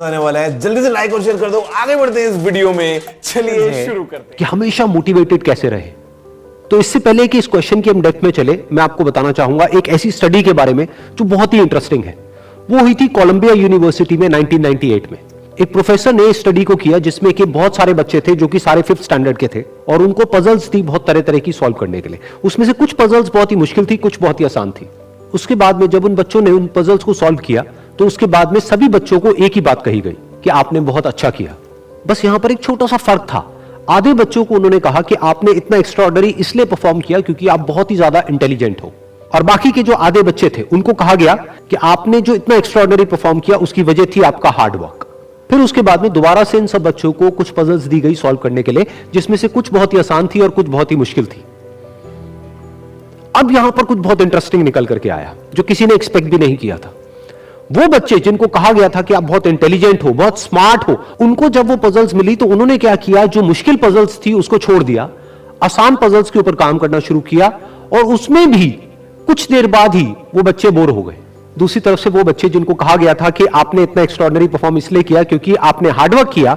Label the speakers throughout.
Speaker 1: आने वाला है, जल्दी से लाइक और शेयर कर दो। आगे बढ़ते हैं इस वीडियो में, चलिए शुरू करते हैं
Speaker 2: कि हमेशा मोटिवेटेड कैसे रहे। तो इससे पहले कि इस क्वेश्चन की हम डेप्थ में चले, मैं आपको बताना चाहूंगा एक ऐसी स्टडी के बारे में जो बहुत ही इंटरेस्टिंग है। वो हुई थी कोलंबिया यूनिवर्सिटी में 1998 में। एक प्रोफेसर ने स्टडी को किया जिसमें कि बहुत सारे बच्चे थे जो कि सारे 5th स्टैंडर्ड के थे और उनको पजल्स थी बहुत तरह तरह की सॉल्व करने के लिए। उसमें से कुछ पजल्स बहुत ही मुश्किल थी, कुछ बहुत ही आसान थी। उसके बाद में जब उन बच्चों ने उन पजल्स को सॉल्व किया तो उसके बाद में सभी बच्चों को एक ही बात कही गई कि आपने बहुत अच्छा किया। बस यहां पर एक छोटा सा फर्क था। आधे बच्चों को उन्होंने कहा कि आपने इतना एक्स्ट्राऑर्डिनरी इसलिए परफॉर्म किया क्योंकि आप बहुत ही ज्यादा इंटेलिजेंट हो, और बाकी के जो आधे बच्चे थे उनको कहा गया कि आपने जो इतना एक्स्ट्राऑर्डिनरी परफॉर्म किया उसकी वजह थी आपका हार्ड वर्क। फिर उसके बाद में दोबारा से इन सब बच्चों को कुछ पजल्स दी गई सॉल्व करने के लिए, जिसमें से कुछ बहुत ही आसान थी और कुछ बहुत ही मुश्किल थी। अब यहां पर कुछ बहुत इंटरेस्टिंग निकल करके आया जो किसी ने एक्सपेक्ट भी नहीं किया था। वो बच्चे जिनको कहा गया था कि आप बहुत इंटेलिजेंट हो, बहुत स्मार्ट हो, उनको जब वो पजल्स मिली तो उन्होंने क्या किया, जो मुश्किल पजल्स थी उसको छोड़ दिया, आसान पजल्स के ऊपर काम करना शुरू किया, और उसमें भी कुछ देर बाद ही वो बच्चे बोर हो गए। दूसरी तरफ से वो बच्चे जिनको कहा गया था कि आपने इतना एक्स्ट्राऑर्डिनरी परफॉर्म इसलिए किया क्योंकि आपने हार्डवर्क किया,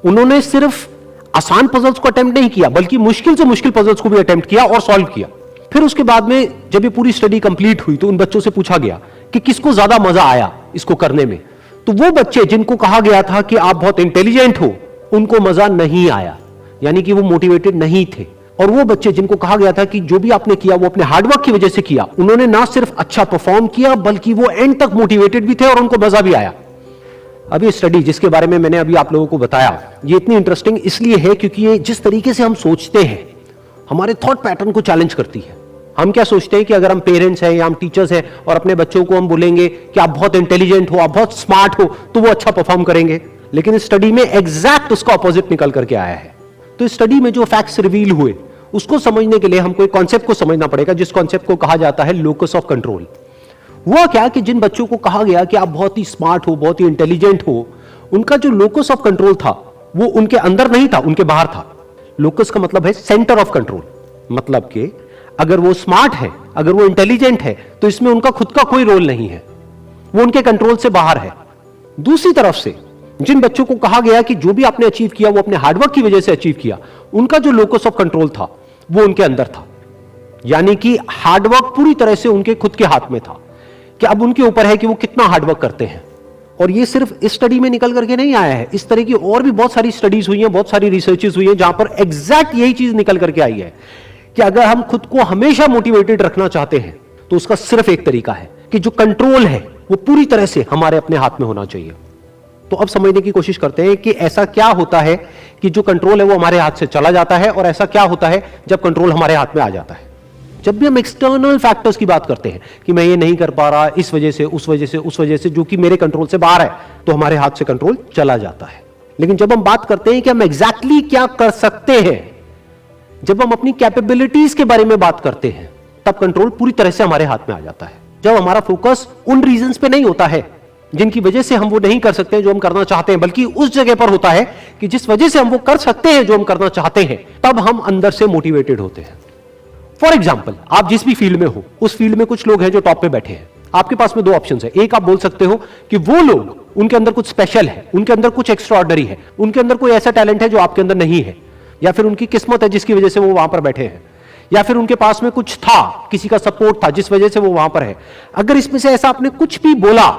Speaker 2: उन्होंने सिर्फ आसान पजल्स को अटेम्प्ट नहीं किया बल्कि मुश्किल से मुश्किल पजल्स को भी अटेम्प्ट किया और सॉल्व किया। फिर उसके बाद में जब ये पूरी स्टडी कंप्लीट हुई तो उन बच्चों से पूछा गया कि किसको ज्यादा मजा आया इसको करने में। तो वो बच्चे जिनको कहा गया था कि आप बहुत इंटेलिजेंट हो, उनको मजा नहीं आया, यानी कि वो मोटिवेटेड नहीं थे। और वो बच्चे जिनको कहा गया था कि जो भी आपने किया वो अपने हार्डवर्क की वजह से किया, उन्होंने ना सिर्फ अच्छा परफॉर्म किया बल्कि वो एंड तक मोटिवेटेड भी थे और उनको मजा भी आया। अब ये स्टडी जिसके बारे में मैंने अभी आप लोगों को बताया, ये इतनी इंटरेस्टिंग इसलिए है क्योंकि ये जिस तरीके से हम सोचते हैं हमारे थॉट पैटर्न को चैलेंज करती है। हम क्या सोचते हैं कि अगर हम पेरेंट्स हैं या हम टीचर्स हैं और अपने बच्चों को हम बोलेंगे कि आप बहुत इंटेलिजेंट हो, आप बहुत स्मार्ट हो, तो वो अच्छा परफॉर्म करेंगे। लेकिन इस स्टडी में एग्जैक्ट उसका ऑपोजिट निकल करके आया है। तो इस स्टडी में जो फैक्ट्स रिवील हुए उसको समझने के लिए हमको एक कॉन्सेप्ट को समझना पड़ेगा, जिस कॉन्सेप्ट को कहा जाता है लोकस ऑफ कंट्रोल। हुआ क्या कि जिन बच्चों को कहा गया कि आप बहुत ही स्मार्ट हो, बहुत ही इंटेलिजेंट हो, उनका जो लोकस ऑफ कंट्रोल था वो उनके अंदर नहीं था, उनके बाहर था। लोकस का मतलब है सेंटर ऑफ कंट्रोल, मतलब कि अगर वो स्मार्ट है, अगर वो इंटेलिजेंट है तो इसमें उनका खुद का कोई रोल नहीं है, वो उनके कंट्रोल से बाहर है। दूसरी तरफ से जिन बच्चों को कहा गया कि जो भी आपने अचीव किया वो अपने हार्डवर्क की वजह से अचीव किया, उनका जो लोकस ऑफ कंट्रोल था वो उनके अंदर था, यानी कि हार्डवर्क पूरी तरह से उनके खुद के हाथ में था कि अब उनके ऊपर है कि वो कितना हार्डवर्क करते हैं। और ये सिर्फ इस स्टडी में निकल करके नहीं आया है, इस तरह की और भी बहुत सारी स्टडीज हुई हैं, बहुत सारी रिसर्चेस हुई हैं जहां पर एग्जैक्ट यही चीज निकल करके आई है कि अगर हम खुद को हमेशा मोटिवेटेड रखना चाहते हैं तो उसका सिर्फ एक तरीका है कि जो कंट्रोल है वो पूरी तरह से हमारे अपने हाथ में होना चाहिए। तो अब समझने की कोशिश करते हैं कि ऐसा क्या होता है कि जो कंट्रोल है वो हमारे हाथ से चला जाता है, और ऐसा क्या होता है जब कंट्रोल हमारे हाथ में आ जाता है। जब भी हम एक्सटर्नल फैक्टर्स की बात करते हैं कि मैं ये नहीं कर पा रहा इस वजह से, उस वजह से, उस वजह से, जो कि मेरे कंट्रोल से बाहर है, तो हमारे हाथ से कंट्रोल चला जाता है। लेकिन जब हम बात करते हैं कि हम एग्जैक्टली क्या कर सकते हैं, जब हम अपनी कैपेबिलिटीज के बारे में बात करते हैं, तब कंट्रोल पूरी तरह से हमारे हाथ में आ जाता है। जब हमारा फोकस उन रीजंस पे नहीं होता है जिनकी वजह से हम वो नहीं कर सकते जो हम करना चाहते हैं, बल्कि उस जगह पर होता है कि जिस वजह से हम वो कर सकते हैं जो हम करना चाहते हैं, तब हम अंदर से मोटिवेटेड होते हैं। फॉर एग्जाम्पल, आप जिस भी फील्ड में हो उस फील्ड में कुछ लोग हैं जो टॉप पे बैठे हैं। आपके पास में दो ऑप्शन है। एक, आप बोल सकते हो कि वो लोग, उनके अंदर कुछ स्पेशल है, उनके अंदर कुछ एक्स्ट्राऑर्डिनरी है, उनके अंदर कोई ऐसा टैलेंट है जो आपके अंदर नहीं है, या फिर उनकी किस्मत है जिसकी वजह से वो वहां पर बैठे हैं, या फिर उनके पास में कुछ था, किसी का सपोर्ट था जिस वजह से वो वहां पर है। अगर इसमें से ऐसा आपने कुछ भी बोला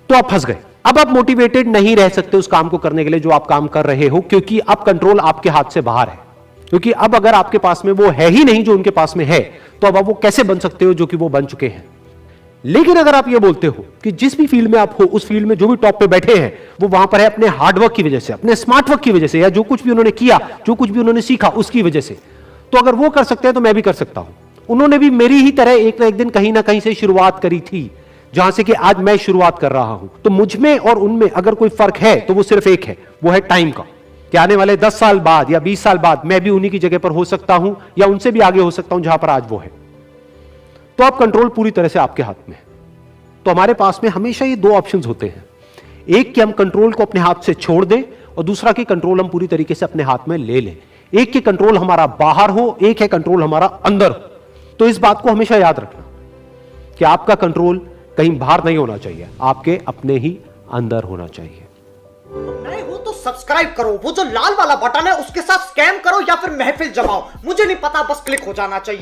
Speaker 2: तो आप फंस गए। अब आप मोटिवेटेड नहीं रह सकते उस काम को करने के लिए जो आप काम कर रहे हो, क्योंकि अब कंट्रोल आपके हाथ से बाहर है। क्योंकि अब अगर आपके पास में वो है ही नहीं जो उनके पास में है, तो अब आप वो कैसे बन सकते हो जो कि वो बन चुके हैं। लेकिन अगर आप ये बोलते हो कि जिस भी फील्ड में आप हो उस फील्ड में जो भी टॉप पे बैठे हैं वो वहां पर है अपने हार्डवर्क की वजह से, अपने स्मार्टवर्क की वजह से, या जो कुछ भी उन्होंने किया, जो कुछ भी उन्होंने सीखा उसकी वजह से, तो अगर वो कर सकते हैं तो मैं भी कर सकता हूं। उन्होंने भी मेरी ही तरह एक ना एक दिन कहीं ना कहीं से शुरुआत करी थी, जहां से कि आज मैं शुरुआत कर रहा हूं। तो मुझ में और उनमें अगर कोई फर्क है तो वो सिर्फ एक है, वो है टाइम का, कि आने वाले 10 साल बाद या 20 साल बाद मैं भी उन्हीं की जगह पर हो सकता हूं या उनसे भी आगे हो सकता हूं जहां पर आज वो है। तो अब कंट्रोल पूरी तरह से आपके हाथ में है। तो हमारे पास में हमेशा ये दो ऑप्शंस होते हैं, एक कि हम कंट्रोल को अपने हाथ से छोड़ दें, और दूसरा कि कंट्रोल हम पूरी तरीके से अपने हाथ में ले लें। एक कि कंट्रोल हमारा बाहर हो, एक है कंट्रोल हमारा अंदर हो। तो इस बात को हमेशा याद रखना कि आपका कंट्रोल कहीं बाहर नहीं होना चाहिए, आपके अपने ही अंदर होना चाहिए।
Speaker 3: नए हो तो सब्सक्राइब करो, वो जो लाल वाला बटन है उसके साथ स्कैम करो या फिर महफिल जमाओ, मुझे नहीं पता, बस क्लिक हो जाना चाहिए।